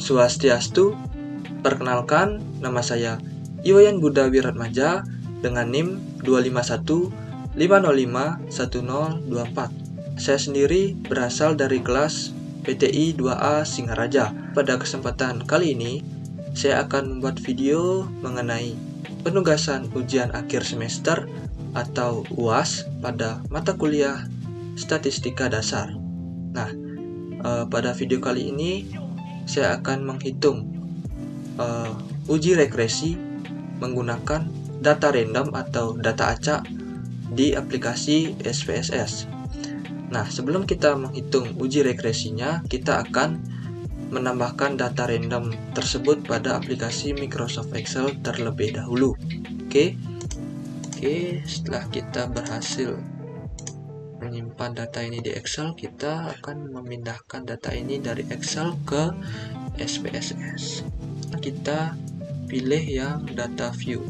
Swastiastu, perkenalkan nama saya Iwayan Budha Wiratmaja dengan NIM 25150511024. Saya sendiri berasal dari kelas PTI 2A Singaraja. Pada kesempatan kali ini, saya akan membuat video mengenai penugasan ujian akhir semester atau UAS pada mata kuliah Statistika Dasar. Nah, pada video kali ini saya akan menghitung uji regresi menggunakan data random atau data acak di aplikasi SPSS. Nah, sebelum kita menghitung uji regresinya, kita akan menambahkan data random tersebut pada aplikasi Microsoft Excel terlebih dahulu. Oke, setelah kita berhasil menyimpan data ini di Excel, kita akan memindahkan data ini dari Excel ke SPSS. Kita pilih yang data view,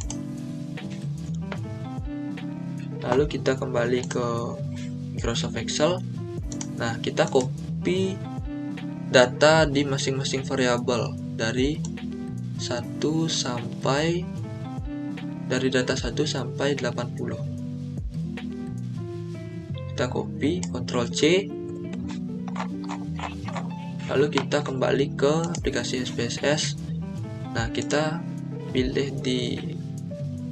lalu kita kembali ke Microsoft Excel. Nah, kita copy data di masing-masing variabel dari data 1 sampai 80. Kita copy, Ctrl C, lalu kita kembali ke aplikasi SPSS. Nah, kita pilih di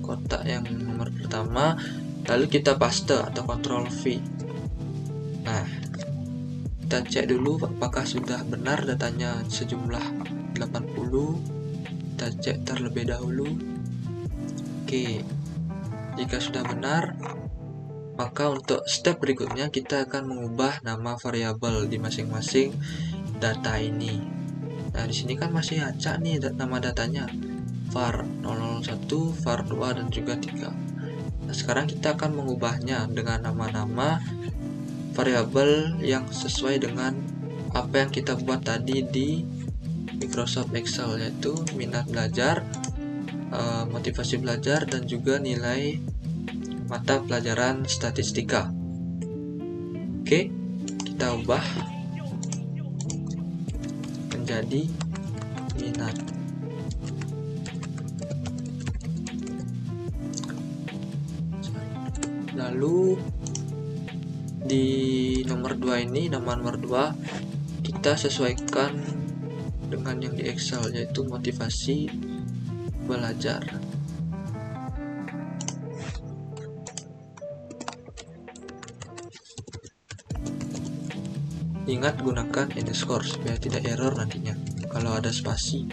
kotak yang nomor pertama, lalu kita paste atau Ctrl V. Nah, kita cek dulu apakah sudah benar datanya sejumlah 80. Kita cek terlebih dahulu. Oke, jika sudah benar, maka untuk step berikutnya kita akan mengubah nama variabel di masing-masing data ini. Nah, di sini kan masih acak nih nama datanya, var 001, var 2 dan juga 3. Nah, sekarang kita akan mengubahnya dengan nama-nama variabel yang sesuai dengan apa yang kita buat tadi di Microsoft Excel, yaitu minat belajar, motivasi belajar, dan juga nilai mata pelajaran statistika. Oke, kita ubah menjadi minat. Lalu di nomor 2 ini, nama nomor 2 kita sesuaikan dengan yang di Excel, yaitu motivasi belajar. Ingat, gunakan underscore supaya tidak error nantinya kalau ada spasi.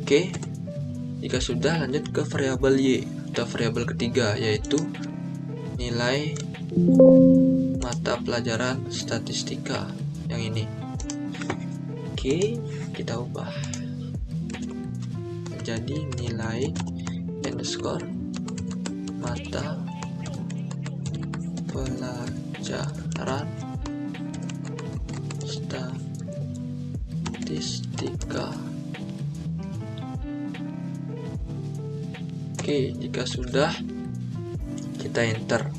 Oke, jika sudah, lanjut ke variabel Y atau variabel ketiga, yaitu nilai mata pelajaran statistika yang ini. Oke, kita ubah menjadi nilai underscore mata pelajaran statistika. Oke, jika sudah, kita enter.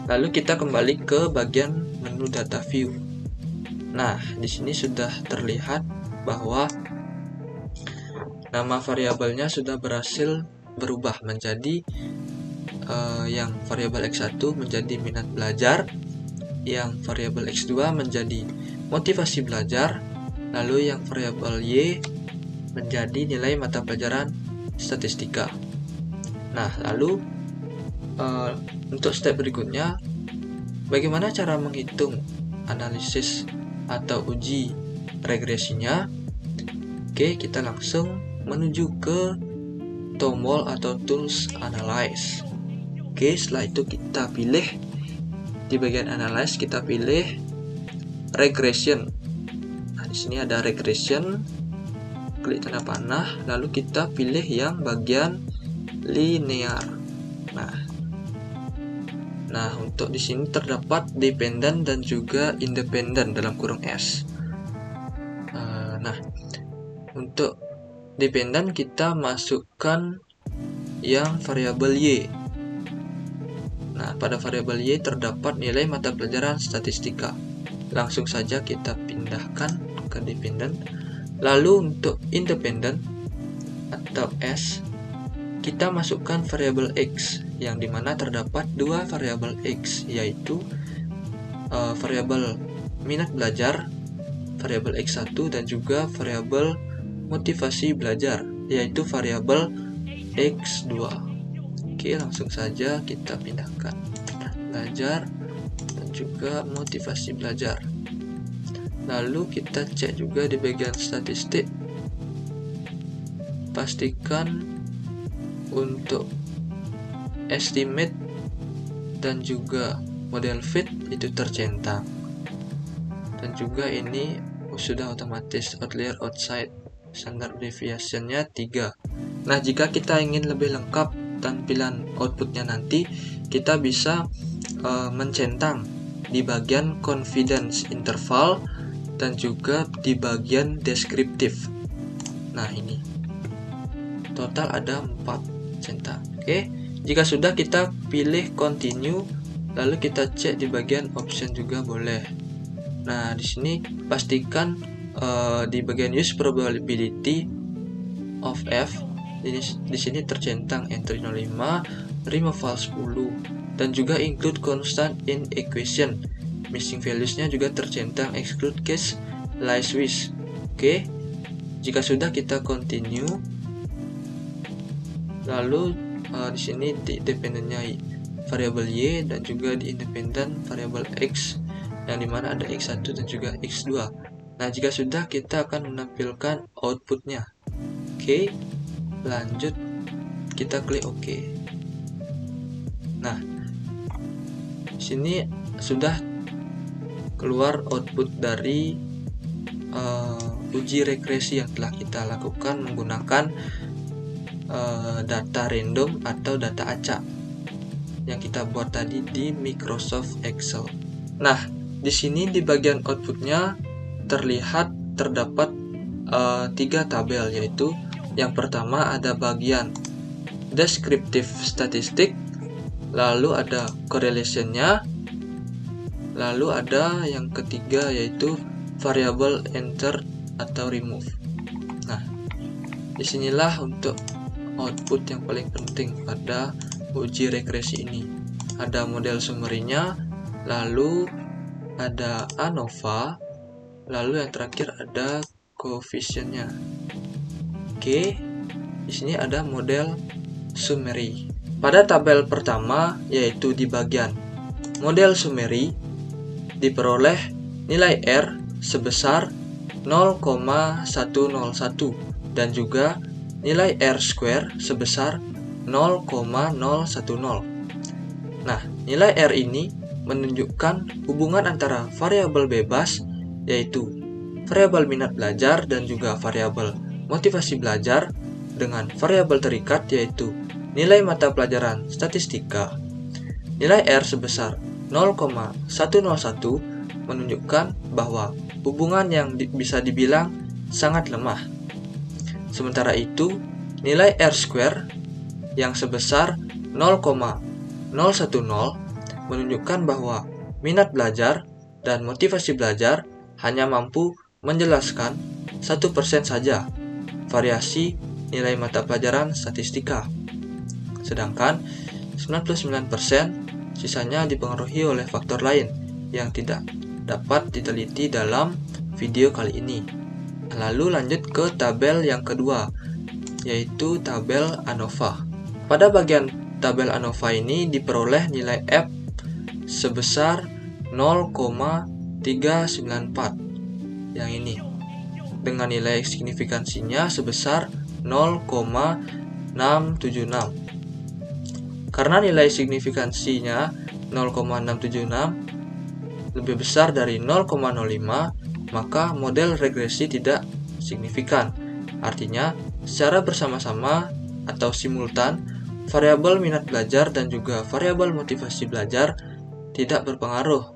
Lalu kita kembali ke bagian menu data view. Nah, di sini sudah terlihat bahwa nama variabelnya sudah berhasil berubah menjadi yang variabel X1 menjadi minat belajar, yang variabel X2 menjadi motivasi belajar, lalu yang variabel Y menjadi nilai mata pelajaran statistika. Nah, lalu untuk step berikutnya, bagaimana cara menghitung analisis atau uji regresinya? Oke, kita langsung menuju ke tombol atau tools analyze. Oke, setelah itu kita pilih di bagian analyze, kita pilih regression. Nah, di sini ada regression, klik tanda panah, lalu kita pilih yang bagian linear. Nah, untuk di sini terdapat dependent dan juga independent dalam kurung S. Nah, untuk dependent kita masukkan yang variabel Y. Nah, pada variabel Y terdapat nilai mata pelajaran statistika. langsung saja kita pindahkan ke dependent. Lalu untuk independent atau S, kita masukkan variabel X, yang dimana terdapat dua variabel X, yaitu variabel minat belajar, variabel X1, dan juga variabel motivasi belajar, yaitu variabel X2. Oke, langsung saja kita pindahkan belajar dan juga motivasi belajar. Lalu kita cek juga di bagian statistik, pastikan untuk estimate dan juga model fit itu tercentang, dan juga ini sudah otomatis outlier outside, standard deviation-nya 3. Nah, jika kita ingin lebih lengkap tampilan outputnya nanti, kita bisa mencentang di bagian confidence interval dan juga di bagian deskriptif. Nah, ini total ada 4 centang. Oke, jika sudah, kita pilih continue, lalu kita cek di bagian option juga boleh. Nah, di sini pastikan di bagian use probability of F, di sini tercentang entry 05, removal 10, dan juga include constant in equation. Missing values-nya juga tercentang, exclude case lies with. Oke, jika sudah, kita continue. Lalu di sini di dependentnya variabel Y, dan juga di independent variabel X, yang dimana ada X1 dan juga X2. Nah, jika sudah, kita akan menampilkan outputnya. Oke, lanjut, kita klik OK. Nah, di sini sudah keluar output dari uji regresi yang telah kita lakukan menggunakan data random atau data acak yang kita buat tadi di Microsoft Excel. Nah, di sini di bagian outputnya terdapat 3 tabel, yaitu yang pertama ada bagian descriptive statistik, lalu ada correlation-nya, lalu ada yang ketiga yaitu variable enter atau remove. Nah, disinilah untuk output yang paling penting pada uji regresi ini. Ada model summary-nya, lalu ada ANOVA, lalu yang terakhir ada coefficient-nya. Oke, di sini ada model summary. Pada tabel pertama, yaitu di bagian model summary, diperoleh nilai R sebesar 0,101 dan juga nilai R square sebesar 0,010. Nah, nilai R ini menunjukkan hubungan antara variabel bebas, yaitu variabel minat belajar dan juga variabel motivasi belajar, dengan variabel terikat, yaitu nilai mata pelajaran statistika. Nilai R sebesar 0,101 menunjukkan bahwa hubungan yang bisa dibilang sangat lemah. Sementara itu, nilai R square yang sebesar 0,010 menunjukkan bahwa minat belajar dan motivasi belajar hanya mampu menjelaskan 1% saja variasi nilai mata pelajaran statistika. Sedangkan 99% sisanya dipengaruhi oleh faktor lain yang tidak dapat diteliti dalam video kali ini. Lalu lanjut ke tabel yang kedua, yaitu tabel ANOVA. Pada bagian tabel ANOVA ini diperoleh nilai F sebesar 0,394, yang ini, dengan nilai signifikansinya sebesar 0,676. Karena nilai signifikansinya 0,676 lebih besar dari 0,05, maka model regresi tidak signifikan. Artinya, secara bersama-sama atau simultan, variabel minat belajar dan juga variabel motivasi belajar tidak berpengaruh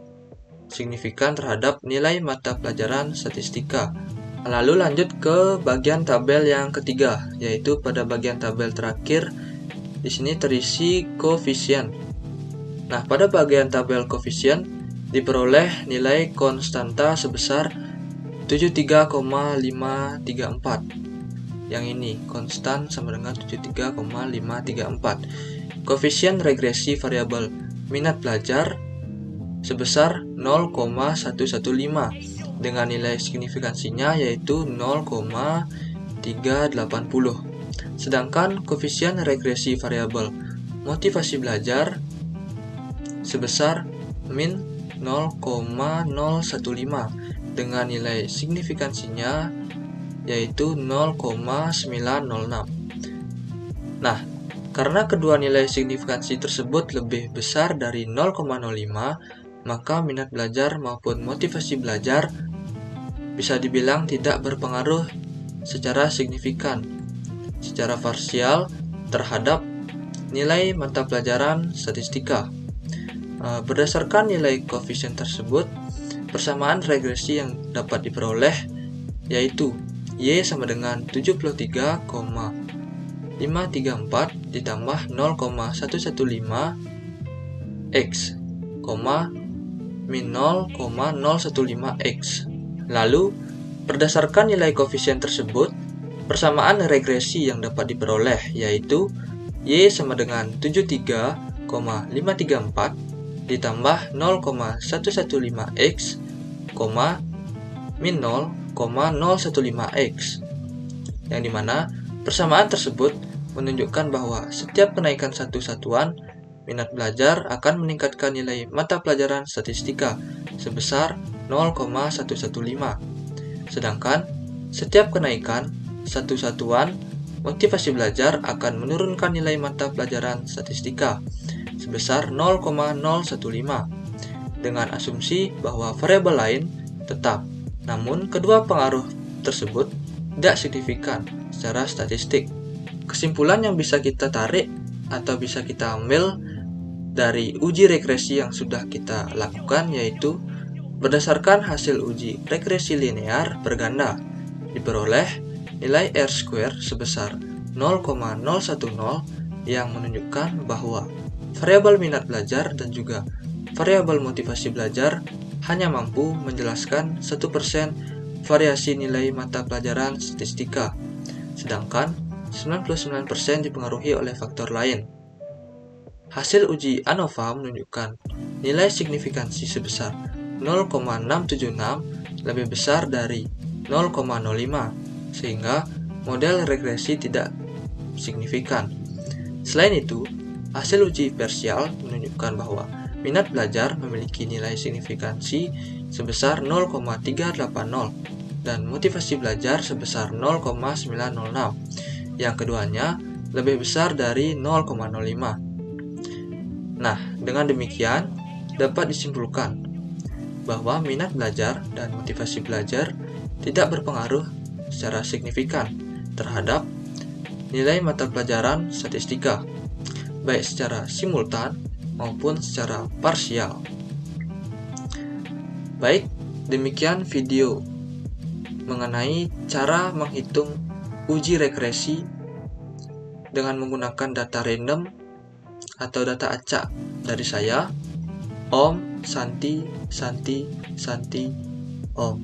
signifikan terhadap nilai mata pelajaran statistika. Lalu lanjut ke bagian tabel yang ketiga, yaitu pada bagian tabel terakhir, di sini terisi koefisien. Nah, pada bagian tabel koefisien diperoleh nilai konstanta sebesar 73,534. Yang ini konstan sama dengan 73,534. Koefisien regresi variabel minat belajar sebesar 0,115 dengan nilai signifikansinya yaitu 0,380. Sedangkan koefisien regresi variabel motivasi belajar sebesar min 0,015 dengan nilai signifikansinya yaitu 0,906. Nah, karena kedua nilai signifikansi tersebut lebih besar dari 0,05, maka minat belajar maupun motivasi belajar bisa dibilang tidak berpengaruh secara signifikan, secara parsial terhadap nilai mata pelajaran statistika. Berdasarkan nilai koefisien tersebut, persamaan regresi yang dapat diperoleh yaitu Y sama dengan 73,534 ditambah 0,115 X, min 0,015 X. Lalu, berdasarkan nilai koefisien tersebut, persamaan regresi yang dapat diperoleh yaitu Y sama dengan 73,534 ditambah 0,115 X, min 0,015 X, yang dimana persamaan tersebut menunjukkan bahwa setiap kenaikan satu satuan minat belajar akan meningkatkan nilai mata pelajaran statistika sebesar 0,115. Sedangkan setiap kenaikan satu satuan motivasi belajar akan menurunkan nilai mata pelajaran statistika sebesar 0,015 dengan asumsi bahwa variabel lain tetap. Namun, kedua pengaruh tersebut tidak signifikan secara statistik. Kesimpulan yang bisa kita tarik atau bisa kita ambil dari uji regresi yang sudah kita lakukan yaitu berdasarkan hasil uji regresi linear berganda diperoleh nilai R² sebesar 0,010 yang menunjukkan bahwa variabel minat belajar dan juga variabel motivasi belajar hanya mampu menjelaskan 1% variasi nilai mata pelajaran statistika, sedangkan 99% dipengaruhi oleh faktor lain. Hasil uji ANOVA menunjukkan nilai signifikansi sebesar 0,676 lebih besar dari 0,05, sehingga model regresi tidak signifikan. Selain itu, hasil uji parsial menunjukkan bahwa minat belajar memiliki nilai signifikansi sebesar 0,380 dan motivasi belajar sebesar 0,906. Yang keduanya lebih besar dari 0,05. Nah, dengan demikian dapat disimpulkan bahwa minat belajar dan motivasi belajar tidak berpengaruh secara signifikan terhadap nilai mata pelajaran statistika, baik secara simultan maupun secara parsial. Baik, demikian video mengenai cara menghitung uji regresi dengan menggunakan data random atau data acak dari saya, Om, Santi, Santi, Santi, Om.